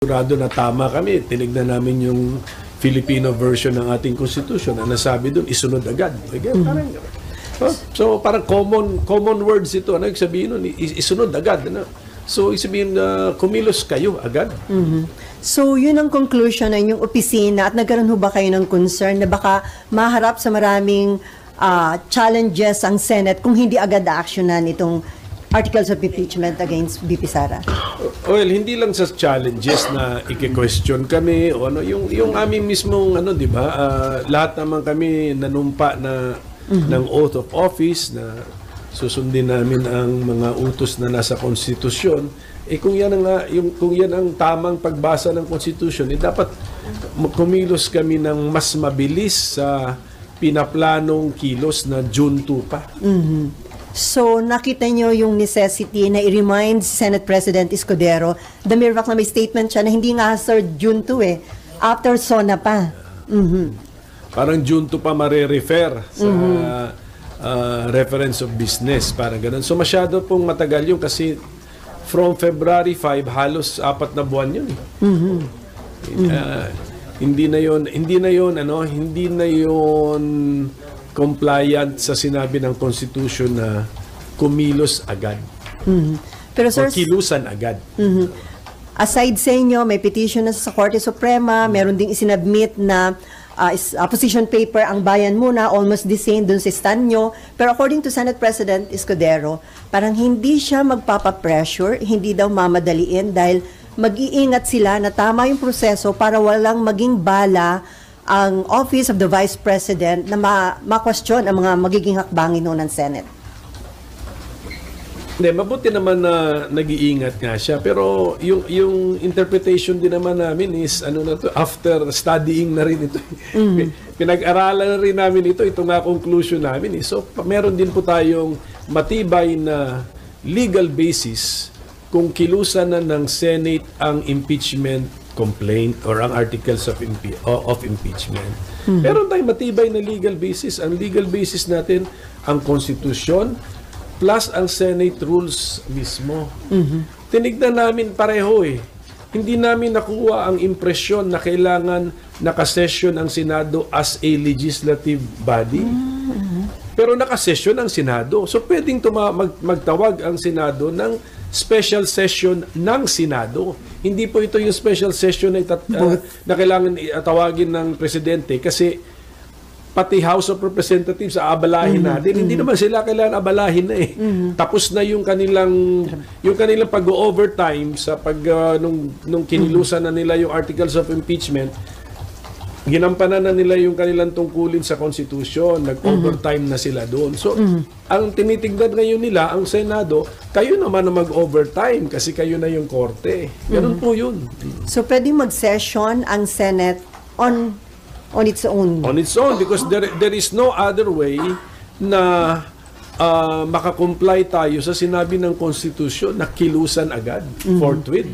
sigurado na tama kami. Tinignan namin yung Filipino version ng ating Constitution na nasabi doon, isunod agad. Parang, so parang common words ito. Ano yung sabihin nun? Isunod agad. Ano? So, sabihin kumilos kayo agad. So, yun ang conclusion ng inyong opisina at nagkaroon ho ba kayo ng concern na baka maharap sa maraming challenges ang Senate kung hindi agad na-actionan itong articles of impeachment against VP Sara? Well, hindi lang sa challenges na i-question kami o ano, yung aming mismong ano, 'di ba? Lahat naman kami nanumpa na ng oath of office na susundin namin ang mga utos na nasa konstitusyon. Kung yan ang tamang pagbasa ng konstitusyon, dapat kumilos kami ng mas mabilis sa pinaplanong kilos na June 2 pa. So, nakita nyo yung necessity na i-remind Senate President Escudero, the mere fact na may statement siya na hindi nga sir June 2 after SONA pa. Parang June 2 pa mare-refer sa reference of business, parang ganun. So masyado pong matagal yun kasi from February 5, halos 4 na buwan yun. Hindi na yun compliant sa sinabi ng Constitution na kumilos agad. Pero sir, o kilusan agad. Aside sa inyo, may petition na sa Korte Suprema, meron ding isinabmit na position paper ang bayan muna, almost the same dun sa stand nyo. Pero according to Senate President Escudero, parang hindi siya magpapapressure, hindi daw mamadaliin dahil mag-iingat sila na tama yung proseso para walang maging bala ang Office of the Vice President na ma-question ang mga magiging hakbangin ng Senate. Hindi, mabuti naman na nag-iingat nga siya. Pero yung interpretation din naman namin is, after studying na rin ito. Pinag-aralan na rin namin ito. Ito nga conclusion namin. So, meron din po tayong matibay na legal basis kung kilusan na ng Senate ang impeachment complaint or ang articles of impeachment. Meron tayong matibay na legal basis. Ang legal basis natin, ang Constitution, plus ang Senate rules mismo. Tinignan namin pareho Hindi namin nakuha ang impresyon na kailangan nakasession ang Senado as a legislative body. Pero nakasession ang Senado. So pwedeng magtawag ang Senado ng special session ng Senado. Hindi po ito yung special session na kailangan tawagin ng Presidente kasi pati House of Representatives aabalahin natin. Hindi naman sila kailangan abalahin na Tapos na yung kanilang pag-overtime sa nung kinilusan na nila yung articles of impeachment. Ginampanan na nila yung kanilang tungkulin sa Constitution. Nag-overtime na sila doon. So, ang tinitignan ngayon nila, ang Senado, kayo naman na mag-overtime kasi kayo na yung korte. Ganun po yun. So, pwedeng mag-session ang Senate on its own? On its own, because there is no other way na makakomply tayo sa sinabi ng Constitution na kilusan agad, forthwith.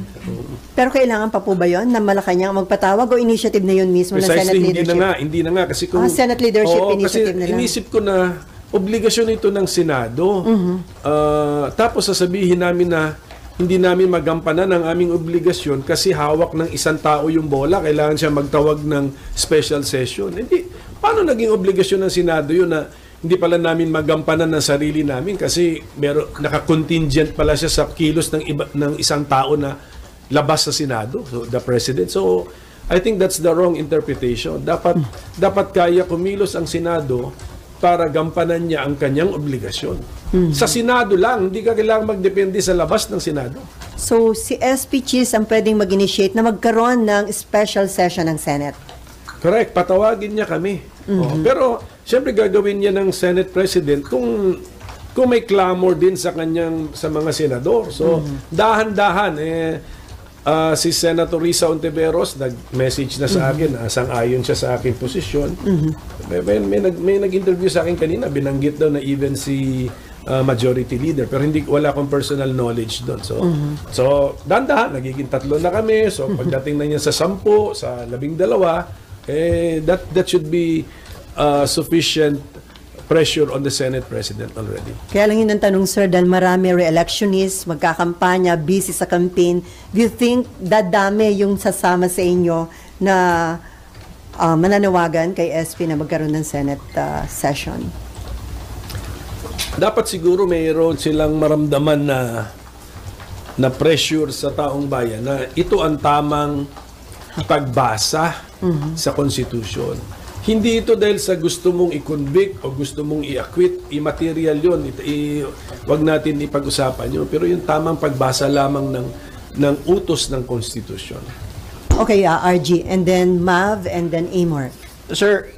Pero kailangan pa po ba yun na Malacanang magpatawag o initiative na yun mismo ng Senate leadership? Hindi na nga. Kasi kung, Senate leadership initiative kasi na lang. Inisip ko na obligasyon ito ng Senado. Tapos sasabihin namin na hindi namin magampanan ang aming obligasyon kasi hawak ng isang tao yung bola. Kailangan siya magtawag ng special session. Hindi. Paano naging obligasyon ng Senado yun na hindi pala namin magampanan ng sarili namin kasi naka-contingent pala siya sa kilos ng isang tao na labas sa Senado, so the President. So, I think that's the wrong interpretation. Dapat kaya kumilos ang Senado para gampanan niya ang kanyang obligasyon. Sa Senado lang, hindi ka kailangang magdepende sa labas ng Senado. So, si SP Cheese ang pwedeng mag-initiate na magkaroon ng special session ng Senate? Correct. Patawagin niya kami. Pero, siyempre gagawin niya ng Senate President kung may clamor din sa mga senador. So, dahan-dahan, si Senator Risa Ontiveros nag-message na sa akin, sang-ayon siya sa aking posisyon. May nag-interview sa akin kanina, binanggit daw na even si majority leader, pero wala akong personal knowledge doon. So dahan-dahan, nagiging 3 na kami. So pagdating na niya sa 10, sa 12, that should be sufficient pressure on the Senate President already. Kaya lang yun ang tanong, sir, dahil marami re-electionists, magkakampanya, busy sa campaign. Do you think dadami yung sasama sa inyo na mananawagan kay SP na magkaroon ng Senate session? Dapat siguro mayroon silang maramdaman na pressure sa taong bayan na ito ang tamang pagbasa sa Constitution. Hindi ito dahil sa gusto mong i-convict o gusto mong i-acquit, i-material yun, wag natin ipag-usapan yun. Pero yung tamang pagbasa lamang ng utos ng Constitution. Okay, RG, and then Mav, and then Amor. Sir,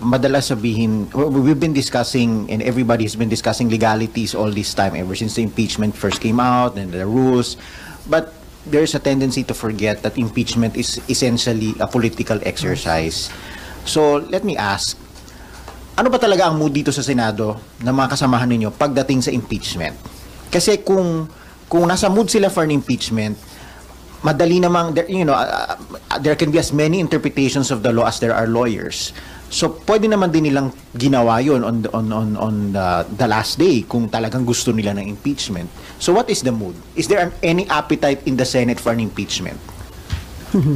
madalas sabihin, we've been discussing and everybody's been discussing legalities all this time ever since the impeachment first came out and the rules. But there's a tendency to forget that impeachment is essentially a political exercise. So let me ask, ano ba talaga ang mood dito sa Senado na mga kasamahan ninyo pagdating sa impeachment? Kasi kung nasa mood sila for an impeachment, madali namang there can be as many interpretations of the law as there are lawyers. So pwede naman din nilang ginawa yun on the last day kung talagang gusto nila ng impeachment. So what is the mood? Is there any appetite in the Senate for an impeachment?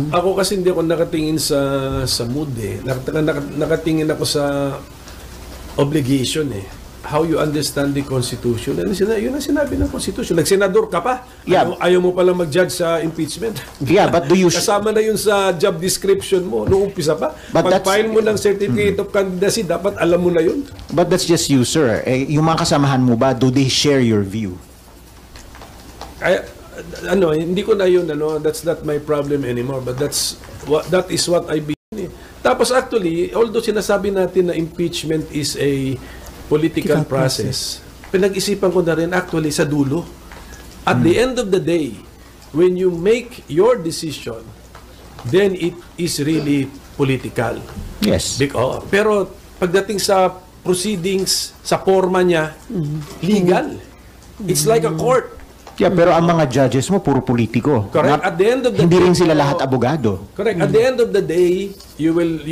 Ako kasi hindi ako nakatingin sa mood eh. Nakatingin ako sa obligation eh. How you understand the Constitution. Yun ang sinabi ng Constitution. Nagsenador ka pa. Yeah. Ayaw mo palang mag-judge sa impeachment. Yeah, but do you... Kasama na yun sa job description mo. Noong umpisa pa. Pag-file mo ng certificate of candidacy, dapat alam mo na yun. But that's just you, sir. Yung mga kasamahan mo ba, do they share your view? Hindi ko na yun. That's not my problem anymore. But that is what I believe. Tapos actually, although sinasabi natin na impeachment is a political process, pinag-isipan ko na rin actually sa dulo. At the end of the day, when you make your decision, then it is really political. Yes. Pero pagdating sa proceedings, sa forma niya, legal. It's like a court. Yeah, pero ang mga judges mo, puro politiko. Correct. At the end of the hindi day, rin sila lahat abogado. Correct. At the end of the day, you will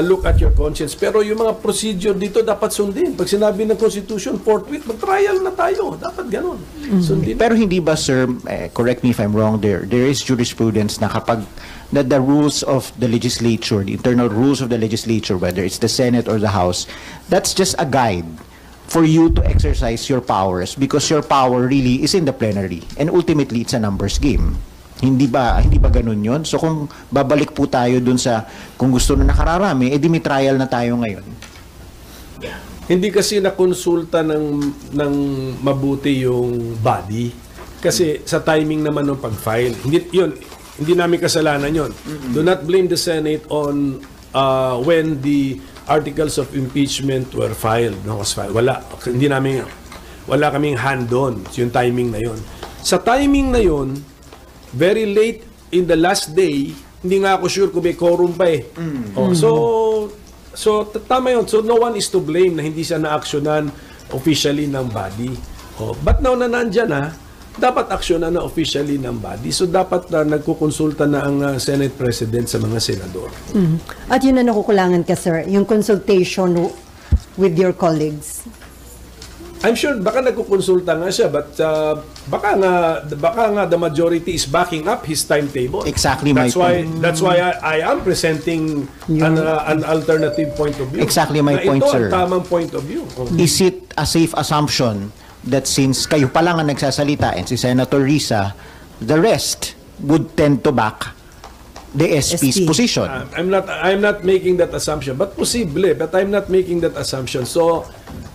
look at your conscience. Pero yung mga procedure dito dapat sundin. Pag sinabi ng Constitution, forthwith, mag-trial na tayo. Dapat ganun. Sundin. Pero hindi ba, sir, correct me if I'm wrong, there is jurisprudence na kapag the rules of the legislature, the internal rules of the legislature, whether it's the Senate or the House, that's just a guide for you to exercise your powers because your power really is in the plenary. And ultimately, it's a numbers game. Hindi ba ganun yun? So kung babalik po tayo dun sa kung gusto na nakararami, edi may trial na tayo ngayon. Hindi kasi nakonsulta ng mabuti yung body. Kasi sa timing naman ng pag-file. Hindi namin kasalanan yun. Do not blame the Senate on when the articles of impeachment were filed. Wala kaming hand doon. Yung timing na yun. Sa timing na yun, very late in the last day, hindi nga ako sure kung may quorum pa eh. So tama yun. So no one is to blame na hindi siya na-actionan officially ng body. But now na nandyan dapat aksyonan na officially ng body. So dapat nagkukonsulta na ang Senate President sa mga senador. At yun na nakukulangan ka, sir, yung consultation with your colleagues. I'm sure baka nagkukonsulta nga siya, but baka nga the majority is backing up his timetable. Exactly. That's why I am presenting an alternative point of view. Exactly my point, sir. Ito ang tamang point of view. Is it a safe assumption that since kayo pa lang ang nagsasalita and si Senator Risa, the rest would tend to back the SP's position? I'm not making that assumption, but posible, but I'm not making that assumption. So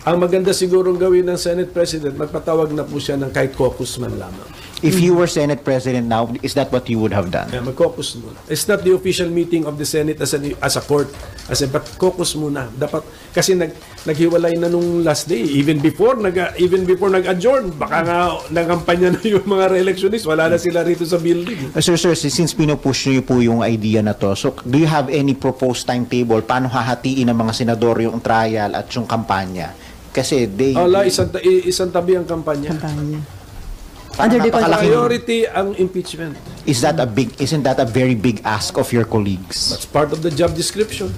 ang maganda sigurong gawin ng Senate President, magpatawag na po siya ng kahit caucus man lamang. If you were Senate President now, is that what you would have done? Yeah, mag-caucus muna. It's not the official meeting of the Senate as a court. But caucus muna. Dapat, kasi naghiwalay na nung last day. Even before nag-adjourn, baka nga nagampanya na yung mga re-electionists. Wala na sila rito sa building. Sir, since pinupush niyo po yung idea na to, so do you have any proposed timetable? Paano hahatiin ng mga senador yung trial at yung kampanya? Kasi isang tabi ang kampanya. Under the priority ang impeachment. Isn't that a very big ask of your colleagues? That's part of the job description.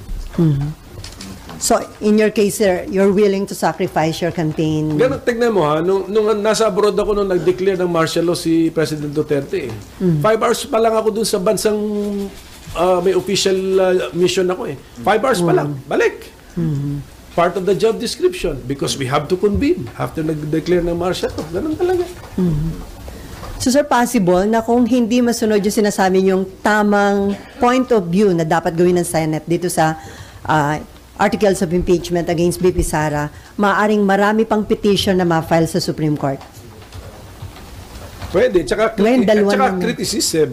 So, in your case, sir, you're willing to sacrifice your campaign? Ganun, tignan mo ha, nung nasa abroad ako nung nag-declare ng martial law si President Duterte. 5 hours pa lang ako dun sa bansang may official mission ako eh. 5 hours pa lang, balik. Part of the job description because we have to convene after nag-declare ng martial law. Ganun talaga. So, sir, possible na kung hindi masunod yung sinasabi yung tamang point of view na dapat gawin ng Senate dito sa articles of impeachment against BP Sara, maaaring marami pang petition na ma-file sa Supreme Court? Pwede. Tsaka, Ngayon, dalawa tsaka naman. criticism.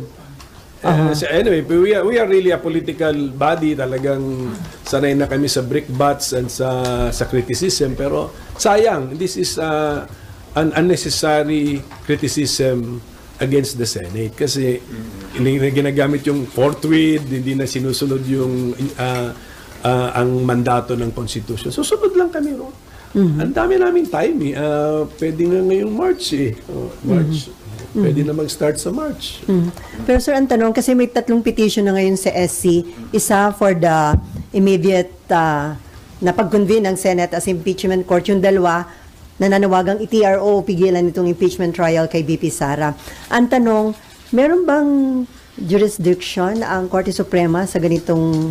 Anyway, we are really a political body. Talagang sanay na kami sa brickbats and sa criticism. Pero sayang, this is an unnecessary criticism against the Senate. Kasi ginagamit yung forthwith, hindi na sinusunod yung ang mandato ng Constitution. Susunod lang kami, no? Ang dami namin time, eh. Pwede nga ngayong March, eh. March. Pwede na mag-start sa March. Pero sir, ang tanong, kasi may 3 petition na ngayon sa SC, isa for the immediate na pag-convene ng Senate as impeachment court, yung dalawa, nananawagang i-TRO, pigilan itong impeachment trial kay BP Sara. Ang tanong, meron bang jurisdiction ang Korte Suprema sa ganitong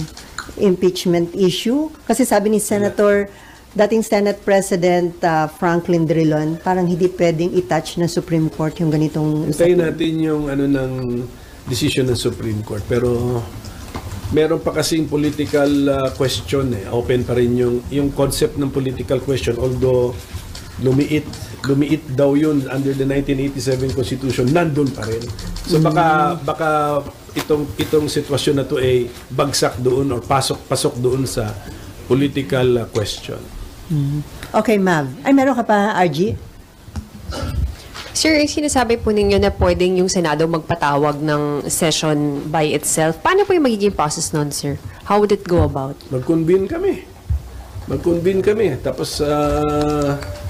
impeachment issue? Kasi sabi ni Senator, dating Senate President Franklin Drilon, parang hindi pwedeng i-touch ng Supreme Court yung ganitong... Hintayin natin yung ng decision ng Supreme Court. Pero meron pa kasing political question eh. Open pa rin yung concept ng political question. Although lumiit daw yun under the 1987 Constitution, nandun pa rin. So baka itong sitwasyon na to ay bagsak doon or pasok doon sa political question. Okay, Mav. Ay, meron ka pa, RG? Sir, sinasabi po ninyo na pwedeng yung Senado magpatawag ng session by itself. Paano po yung magiging process nun, sir? How would it go about? Mag-convene kami. Tapos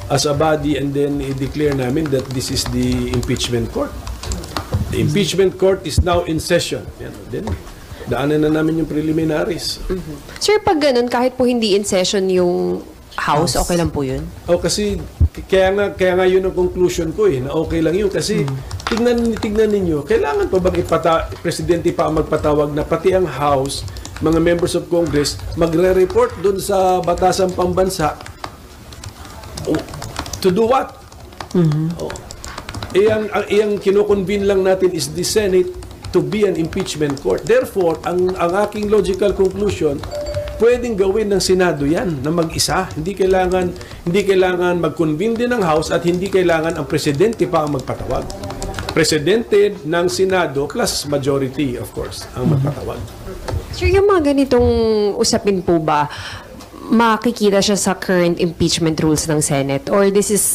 as a body, and then i-declare namin that this is the impeachment court. The impeachment court is now in session. Yan. Then, daanan na namin yung preliminaries. Sir, pag ganun, kahit po hindi in session yung House, okay lang po yun? Kasi kaya nga yun ang conclusion ko eh, na okay lang yun. Kasi tignan ninyo, kailangan pa bang presidente pa ang magpatawag na pati ang House, mga members of Congress, magre-report dun sa batasang pambansa. To do what? Ang kinoconvene lang natin is the Senate to be an impeachment court. Therefore, ang aking logical conclusion, pwedeng gawin ng Senado yan na mag-isa. Hindi kailangan mag-convene din ng House at hindi kailangan ang presidente pa ang magpatawag. Presidente ng Senado plus majority, of course, ang magpatawag. Sir, yung mga ganitong usapin po ba, makikita siya sa current impeachment rules ng Senate? Or this is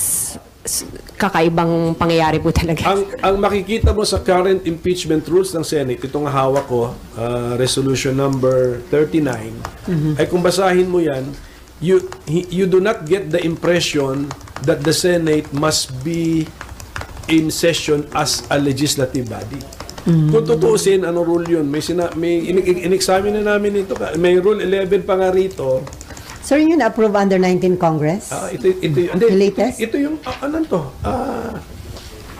kakaibang pangyayari po talaga? Ang makikita mo sa current impeachment rules ng Senate, itong hawak ko, resolution number 39, ay kung basahin mo yan, you do not get the impression that the Senate must be in session as a legislative body. Kung tutuusin, ano rule yun? In-examine na namin ito. May rule 11 pa nga rito. Sir, yun na-approve under 19 Congress? The latest? Ito yung, ano to?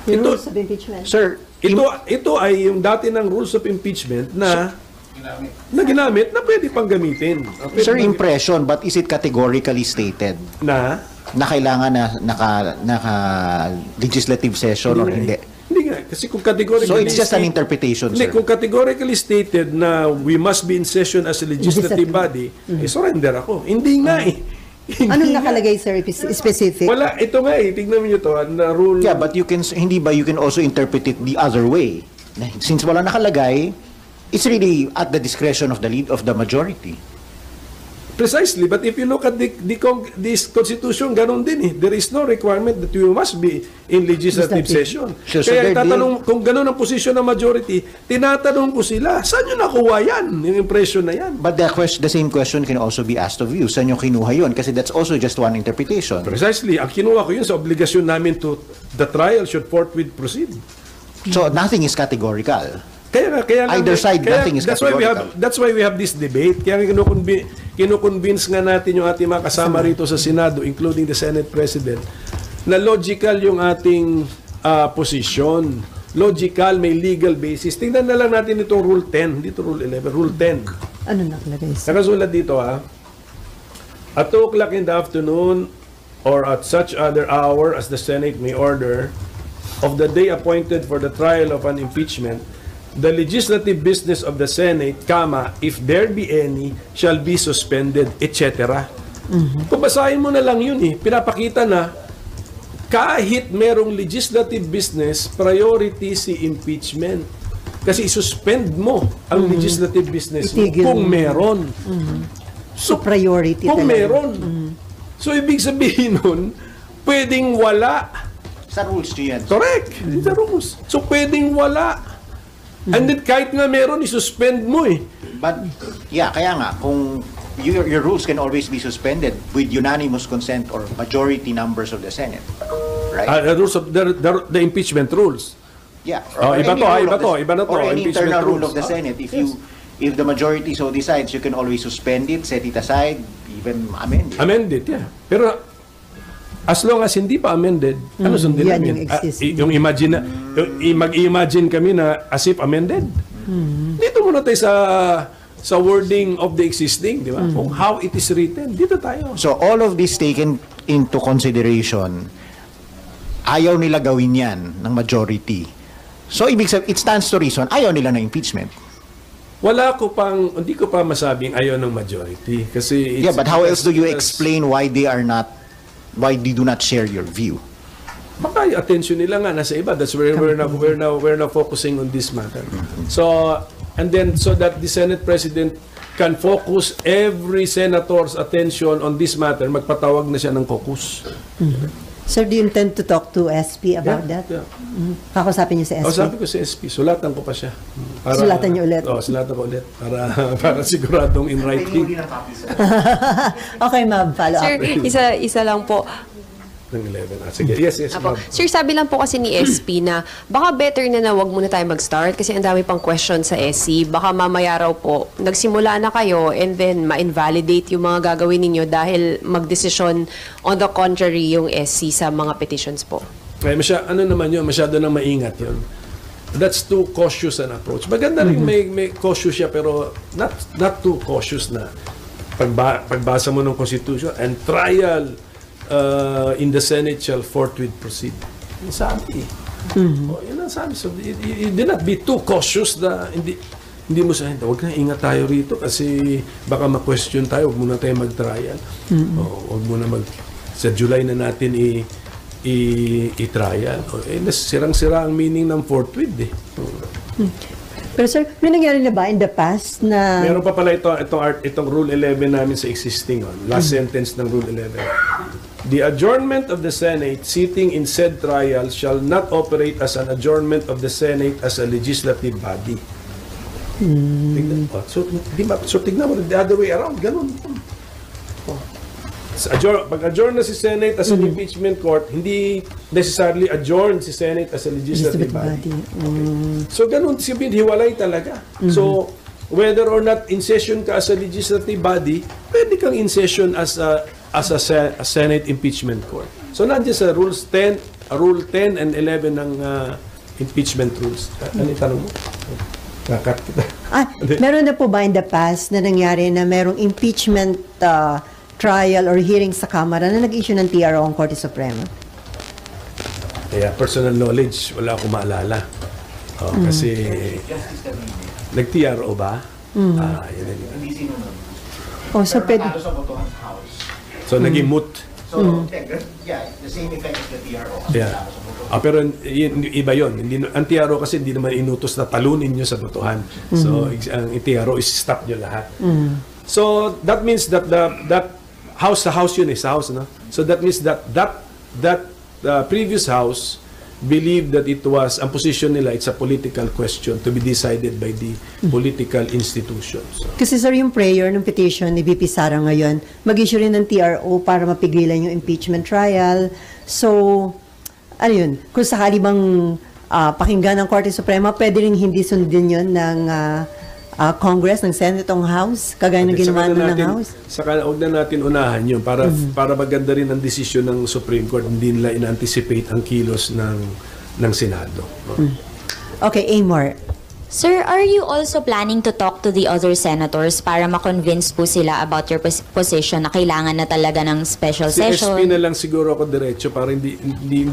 Yung rules of impeachment? Sir, Ito ay yung dati ng rules of impeachment na ginamit na pwede pang gamitin. sir, impression, but is it categorically stated Na? na kailangan naka legislative session or hindi? Hindi nga. Kasi kung categorically... So it's just an interpretation, Hindi, sir. kung categorically stated na we must be in session as a legislative body, surrender ako. Hindi nga eh. Anong nakalagay, sir, specific? Wala. Ito nga eh. Tignan mo nyo to. Na rule... Yeah, but you can also interpret it the other way. Since wala nakalagay, it's really at the discretion of the majority. Precisely, but if you look at this Constitution, ganun din eh. There is no requirement that you must be in legislative session. Sure, so Kaya tatanong, kung ganun ang position ng majority, tinatanong ko sila, saan nyo nakuha yan? Yung impression na yan. But the same question can also be asked of you. Saan yung kinuha yun? Kasi that's also just one interpretation. Precisely, ang kinuha ko yun sa obligasyon namin to the trial should forthwith proceed. So nothing is categorical. Kaya nga, Either side, nothing is that's why we have this debate. Kaya kinukonvince nga natin yung ating mga kasama rito sa Senado, including the Senate President, na logical yung ating position. Logical, may legal basis. Tingnan na lang natin itong Rule 10, dito Rule 11, Rule 10. Ano nakalagay? Nakasulat dito at 2 o'clock in the afternoon or at such other hour as the Senate may order of the day appointed for the trial of an impeachment, the legislative business of the Senate, if there be any, shall be suspended, etc. Kung basahin mo na lang yun pinapakita na kahit merong legislative business, priority si impeachment. Kasi isuspend mo ang legislative business mo Itigil kung mo. meron. So, priority Kung talaga. meron. So, ibig sabihin nun, pwedeng wala. Sa rules nyo yan. Correct. Sa rules. So, pwedeng wala. And then, kahit nga meron, isuspend mo But, yeah, kaya nga, kung your rules can always be suspended with unanimous consent or majority numbers of the Senate. Right? The rules of the impeachment rules. Yeah. Oh, Or iba any to, rule iba of the- to, iba na to, Or any impeachment internal rule rules. of the Senate. If the majority so decides, you can always suspend it, set it aside, even amend it. Amended, yeah. Pero, as long as hindi pa amended, ano sundin yan namin? yung existing. Yung imagine na, mag-imagine kami na as if amended. Dito muna tayo sa wording of the existing, di ba? Kung how it is written, dito tayo. So all of this taken into consideration, ayaw nila gawin yan ng majority. So ibig sabihin, it stands to reason, ayaw nila ng impeachment. Hindi ko pa masabing ayaw ng majority. Kasi Yeah, but how else do you explain why they do not share your view? Baka yung attention nila nga nasa iba. That's where we're now focusing on this matter. So, and then so that the Senate President can focus every senator's attention on this matter, magpatawag na siya ng caucus. Sir, do you intend to talk to SP about that? Yeah. Kakusapin niyo sa SP? O sabi ko sa SP, sulatan ko pa siya. Sulatan niyo ulit? Sulatan ko ulit. Para siguradong in writing. Okay, ma'am. Follow Sir, up. isa lang po. Ng 11. Sige, yes, Apo. ma'am. Sir, sabi lang po kasi ni SP na baka better na wag muna tayo mag-start kasi ang dami pang question sa SC. Baka mamaya raw po, nagsimula na kayo and then ma-invalidate yung mga gagawin ninyo dahil magdesisyon on the contrary yung SC sa mga petitions po. Ano naman yun, masyado nang maingat yun. That's too cautious an approach. Maganda rin may cautious siya pero not too cautious na pagbasa mo ng Constitution and trial in the Senate shall forthwith proceed. Yung sabi. Yun ang sabi. So, you do not be too cautious na hindi mo sabihin, huwag na ingat tayo rito kasi baka ma-question tayo, huwag muna tayo mag-trial. Huwag muna sa July na natin i-trial. Sirang-sira ang meaning ng forthwith Pero sir, may nangyari na ba in the past na... Meron pa pala itong Rule 11 namin sa existing. Last sentence ng Rule 11. The adjournment of the Senate sitting in said trial shall not operate as an adjournment of the Senate as a legislative body. Tignan mo. So tignan mo, the other way around. Ganun. Pag-adjourn na si Senate as an impeachment court, hindi necessarily adjourn si Senate as a legislative body. So ganun, hiwalay talaga. So whether or not in session ka as a legislative body, pwede kang in session as a Senate impeachment court. So nandiyan sa Rule 10 and 11 ng impeachment rules. Ano yung tanong mo? Kakat kita. Meron na po ba in the past na nangyari na merong impeachment trial or hearing sa Kamara na nag-issue ng TRO ang Korte Suprema? Kaya personal knowledge, wala akong maalala. Kasi nag-TRO ba? Yun. So pwede. So, naging moot. So, yeah, the same effect as the TRO. Yeah. Pero iba yun. Ang TRO kasi hindi naman inutos na talunin nyo sa botohan. So, ang TRO is stop nyo lahat. So, that means that that house, sa house yun sa house, no? So, that means that previous house believed that it was, ang position nila, it's a political question to be decided by the political institutions. Kasi sir, yung prayer ng petition ni VP Sara ngayon, mag-issue rin ng TRO para mapigilan yung impeachment trial. So, ano yun, kung sakali bang pakinggan ng Korte Suprema, pwede rin hindi sundin yun ng Congress, ng Senate, ng House, kagaya ng ginawa ng House? Saka huwag na natin unahan yun para maganda rin ang desisyon ng Supreme Court. Hindi nila in-anticipate ang kilos ng Senado. Okay, Amor. Sir, are you also planning to talk to the other senators para ma-convince po sila about your position na kailangan na talaga ng special Si session? SP na lang siguro ako diretso para hindi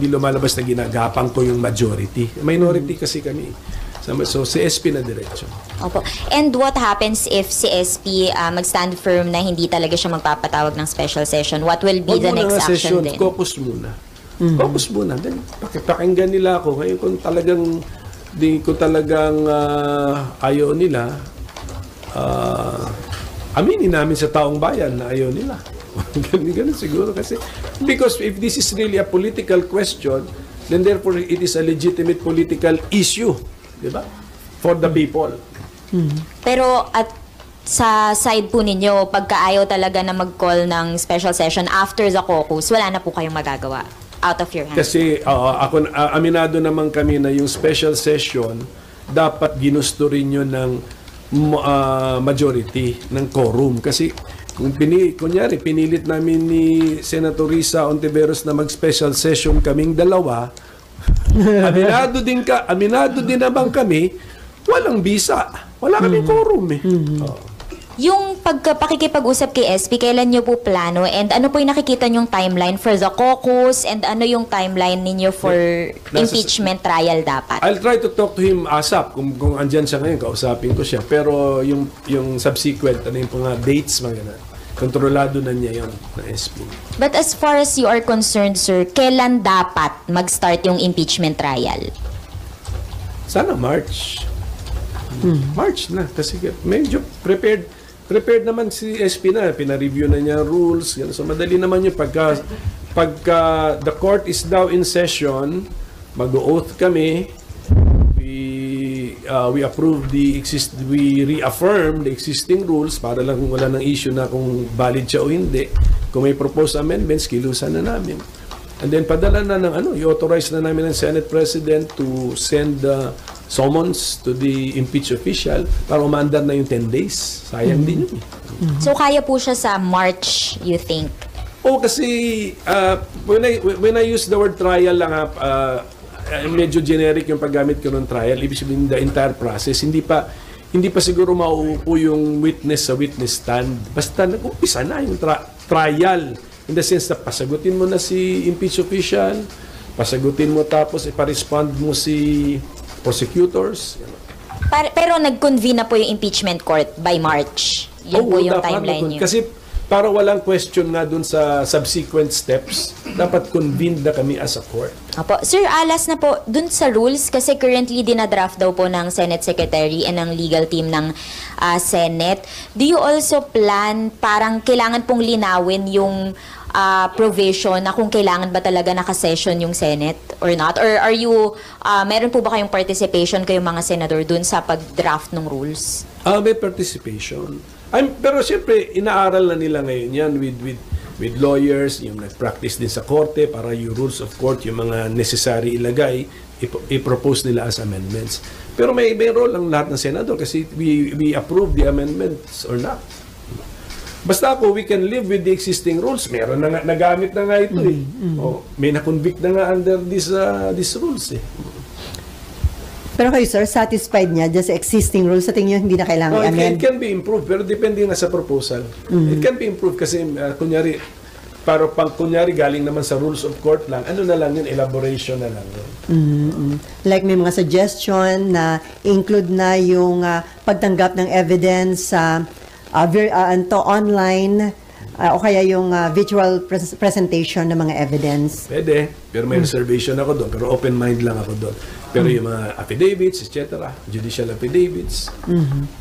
lumalabas na ginagapang ko yung majority. Minority kasi kami. So, si SP na diretso. Opo. And what happens if si SP mag-stand firm na hindi talaga siya magpapatawag ng special session? What will be Huwag the muna next nga action session, then? caucus muna. Caucus muna. Then, pakinggan nila ako. Ngayon kung talagang ayaw nila, aminin namin sa taong bayan na ayaw nila. Ganun siguro kasi. Because if this is really a political question, then therefore it is a legitimate political issue. Di ba? For the people. Pero at sa side po ninyo, pagka-ayaw talaga na mag-call ng special session after the caucus, wala na po kayong magagawa out of your hands. Kasi aminado naman kami na yung special session dapat ginusto rin yun ng majority, ng quorum. Kasi kung kunyari, pinilit namin ni Senator Risa Ontiveros na mag-special session kaming dalawa, aminado din naman kami, walang bisa. Wala kaming quorum eh. Yung pakikipag-usap kay SP, kailan nyo po plano? And ano po yung nakikita nyong timeline for the caucus? And ano yung timeline ninyo for impeachment trial dapat? I'll try to talk to him ASAP. Kung andyan siya ngayon, kausapin ko siya. Pero yung subsequent, yung mga dates, mga ganun, kontrolado na niya yun na SP. But as far as you are concerned, sir, kailan dapat mag-start yung impeachment trial? Sana March. March na. Kasi medyo prepared naman si SP na. Pina-review na niya rules. So madali naman yung pagka the court is now in session, mag-oath kami, we approve we reaffirm the existing rules para lang wala ng issue na kung valid siya o hindi. Kung may proposed amendments, kilusan na namin. And then padala na ng i-authorize na namin ng Senate President to send summons to the impeached official para umandar na yung 10 days. Sayang din yun. So kaya po siya sa March, you think? Kasi when I use the word trial lang medyo generic yung paggamit ko ng trial. Ibig sabihin the entire process. Hindi pa siguro mauupo yung witness sa witness stand. Basta nag-umpisa na yung trial. In the sense na pasagutin mo na si impeached official, pasagutin mo tapos ipa-respond mo si prosecutors. Pero nag-convene na po yung impeachment court by March. Yun po yung timeline niyo. Kasi para walang question nga dun sa subsequent steps, dapat convened na kami as a court. Apo. Sir, alas na po dun sa rules kasi currently dinadraft daw po ng Senate Secretary and ng legal team ng Senate. Do you also plan parang kailangan pong linawin yung provision na kung kailangan ba talaga nakasession yung Senate or not? Or are you, meron po ba kayong participation kayong mga senador dun sa pag-draft ng rules? May participation. Pero siyempre, inaaral na nila ngayon yan with lawyers, yung nag-practice din sa korte para yung rules of court, yung mga necessary ilagay, i-propose nila as amendments. Pero may role ang lahat ng senador kasi we approve the amendments or not. Basta ako, we can live with the existing rules. Meron na nga, nagamit na nga ito eh. May na-convict na nga under these rules eh. Pero kayo, sir, satisfied niya just existing rules? Sa tingin niyo, hindi na kailangan i-amend? It can be improved, pero depende nga sa proposal. It can be improved kasi, kunyari, kunyari galing naman sa rules of court lang, ano na lang yun, elaboration na lang yun. Like may mga suggestion na include na yung pagtanggap ng evidence sa online o kaya yung virtual presentation ng mga evidence. Pwede, pero may reservation ako doon, pero open mind lang ako doon. Pero yung mga affidavits, etc., judicial affidavits,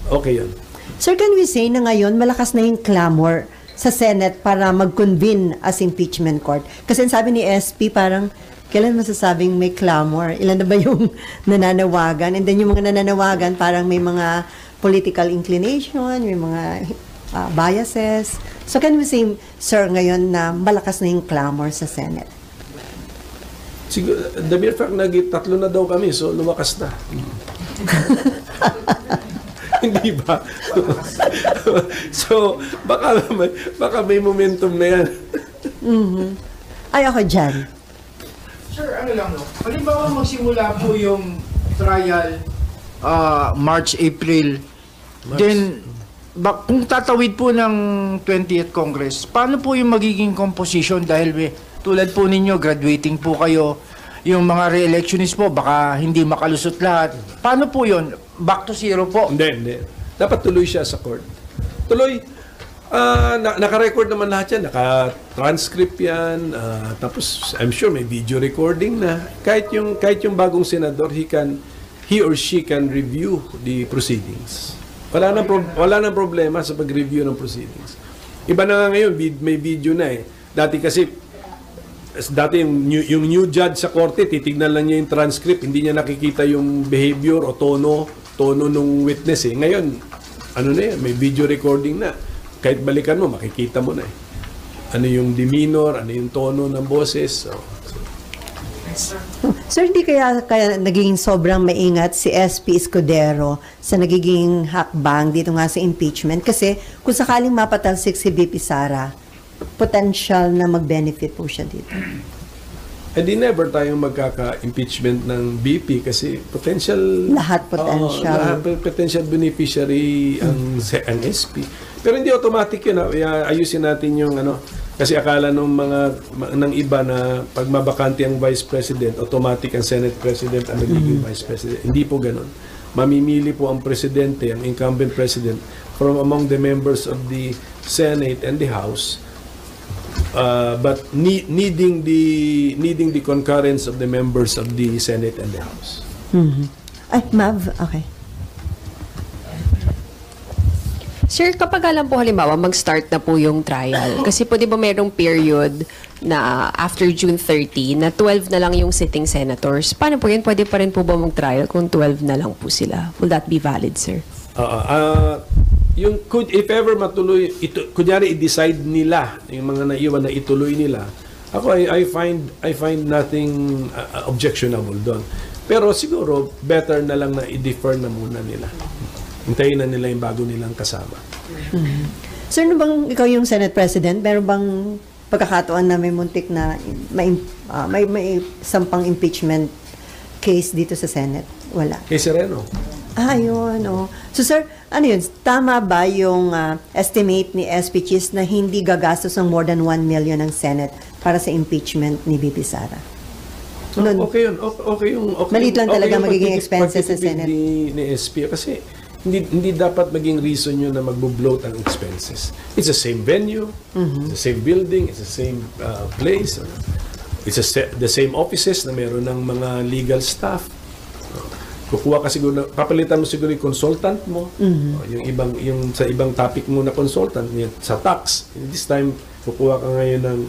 okay yun. Sir, can we say na ngayon malakas na yung clamor sa Senate para mag-convene as impeachment court? Kasi sabi ni SP parang, kailan masasabing may clamor? Ilan na ba yung nananawagan? And then yung mga nananawagan parang may mga political inclination, may mga biases. So can we say, sir, ngayon na malakas na yung clamor sa Senate? Siguro, the mere fact na tatlo na daw kami, so lumakas na. Hindi ba? So, baka may momentum na yan. Ay, ako dyan. Sir, ano lang no? Halimbawa magsimula po yung trial March, April. Then, kung tatawid po ng 20th Congress, paano po yung magiging composition? Dahil tulad po ninyo, graduating po kayo, yung mga re-electionist po, baka hindi makalusot lahat. Paano po yun? Back to zero po? Hindi. Dapat tuloy siya sa court. Tuloy. Naka-record naman lahat yan. Naka-transcript yan. Tapos, I'm sure may video recording na. Kahit yung bagong senador, he or she can review the proceedings. Wala nang problema sa pag-review ng proceedings. Iba na nga ngayon, may video na eh. Dati yung new judge sa korte, titignan lang niya yung transcript, hindi niya nakikita yung behavior o tono nung witness eh. Ngayon, ano na yan, may video recording na. Kahit balikan mo, makikita mo na eh. Ano yung demeanor, ano yung tono ng boses. Sir, hindi kaya naging sobrang maingat si SP Escudero sa nagiging hakbang dito nga sa impeachment? Kasi kung sakaling mapatalsik si BP Sara, potential na mag-benefit po siya dito. Hindi never tayong magkaka-impeachment ng BP kasi potential... Lahat potential. Potential beneficiary ang SP. Pero hindi automatic yun. Ayusin natin yung kasi akala ng iba na pag mabakante ang Vice President, automatic ang Senate President ang nagiging Vice President. Hindi po ganun. Mamimili po ang Presidente, ang incumbent President, from among the members of the Senate and the House, but needing the concurrence of the members of the Senate and the House. Ay, Mav, okay. Sir, kapag alam po halimbawa mag-start na po yung trial, kasi po di ba mayroong period na after June 30 na 12 na lang yung sitting senators. Paano po yun? Pwede pa rin po ba mag-trial kung 12 na lang po sila? Will that be valid, sir? If ever matuloy, kunyari i-decide nila, yung mga naiwan na ituloy nila, I find nothing objectionable doon. Pero siguro, better na lang na i-defer na muna nila. Hintayin na nila yung bago nilang kasama. Sir, bang ikaw yung Senate President, meron bang pagkakataon na may muntik na may sampang impeachment case dito sa Senate? Wala. Kay Sereno. Yun. So sir, ano yun? Tama ba yung estimate ni SP Chis na hindi gagastos ng more than 1 million ng Senate para sa impeachment ni BP Sara? Okay yun. Okay yung... Maliit lang talaga magiging expenses sa Senate. Ni SP kasi hindi dapat maging reason yun na magbo-bloat ang expenses. It's the same venue, it's the same building, it's the same place, it's the same offices na meron ng mga legal staff. Kukuha ka siguro, papalitan mo siguro yung consultant mo, yung sa ibang topic mo na consultant, sa tax. This time, kukuha ka ngayon ng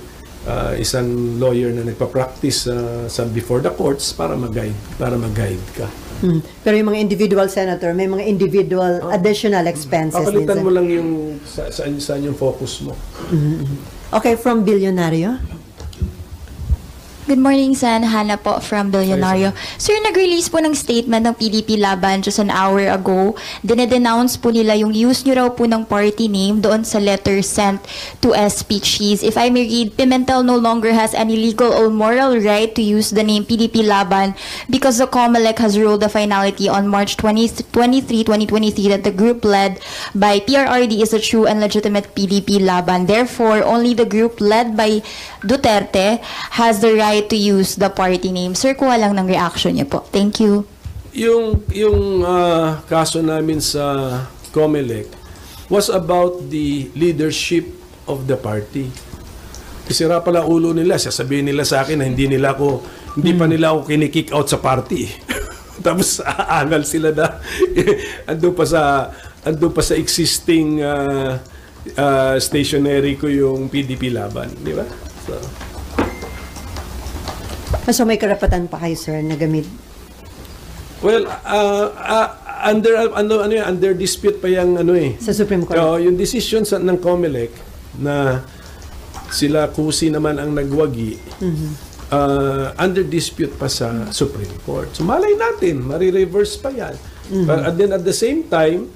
isang lawyer na nagpa-practice sa before the courts para mag-guide ka. Pero yung mga individual senator, may mga individual additional expenses. Papalitan mo lang yung saan yung focus mo. Okay, from Billionario. Good morning, Sen. Hannah po from Billionario. Sir, nag-release po ng statement ng PDP Laban just an hour ago. Dinedenounce po nila yung use nyo raw po ng party name doon sa letter sent to SP Cheese. If I may read, Pimentel no longer has any legal or moral right to use the name PDP Laban because the COMELEC has ruled the finality on March 23, 2023 that the group led by PRRD is a true and legitimate PDP Laban. Therefore, only the group led by Duterte has the right to use the party name. Sir, kuha lang ng reaction niyo po. Thank you. Yung kaso namin sa COMELEC was about the leadership of the party. Isira pala ulo nila, sasabihin nila sa akin na hindi pa nila ako kinikick out sa party. Tapos aangal sila na andun pa sa existing stationery ko yung PDP Laban, di ba? So may karapatan pa kayo, sir, na gamit? Well, under dispute pa yung Sa Supreme Court? yung decision ng COMELEC na sila kusi naman ang nagwagi, under dispute pa sa Supreme Court. So malay natin, marireverse pa yan. But then at the same time,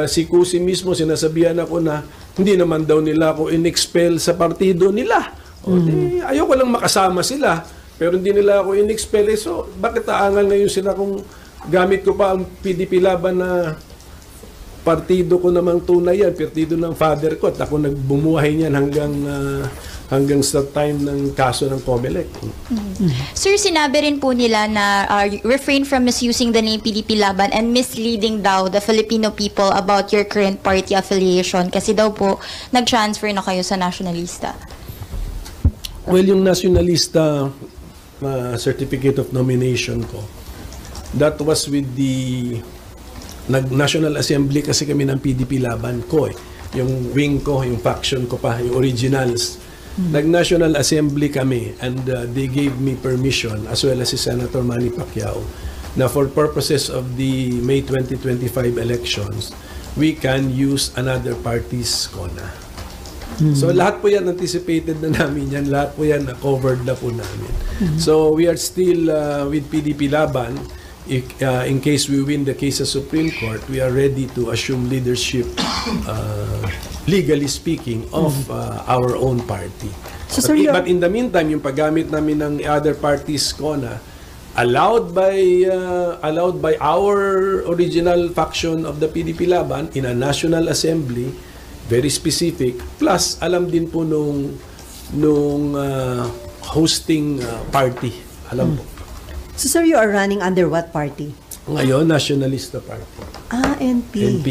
si Kusi mismo sinasabihan ako na hindi naman daw nila ako in-expel sa partido nila. O di, ayoko lang makasama sila, pero hindi nila ako in-expel. So bakit aangal ngayon sila kung gamit ko pa ang PDP Laban na partido ko namang tunay yan, partido ng father ko, at ako nagbumuhay niyan hanggang sa time ng kaso ng COMELEC. Sir, sinabi rin po nila na refrain from misusing the name PDP Laban and misleading daw the Filipino people about your current party affiliation kasi daw po nag-transfer na kayo sa Nationalista. Well, yung Nationalista certificate of nomination ko, that was with the National Assembly kasi kami ng PDP Laban ko eh. Yung wing ko, yung faction ko pa, yung originals. Nag-National Assembly kami and they gave me permission as well as si Senator Manny Pacquiao na for purposes of the May 2025 elections, we can use another party's CONA. So lahat po yan anticipated na namin yan, lahat po yan covered na po namin. So we are still with PDP Laban. In case we win the case sa Supreme Court, we are ready to assume leadership, legally speaking, of our own party. So, sir, But in the meantime, yung paggamit namin ng other parties CONA, allowed by our original faction of the PDP Laban in a National Assembly, very specific, plus alam din po nung hosting party. Alam po. So, sir, you are running under what party? Ngayon, Nationalista Party. NP. NP.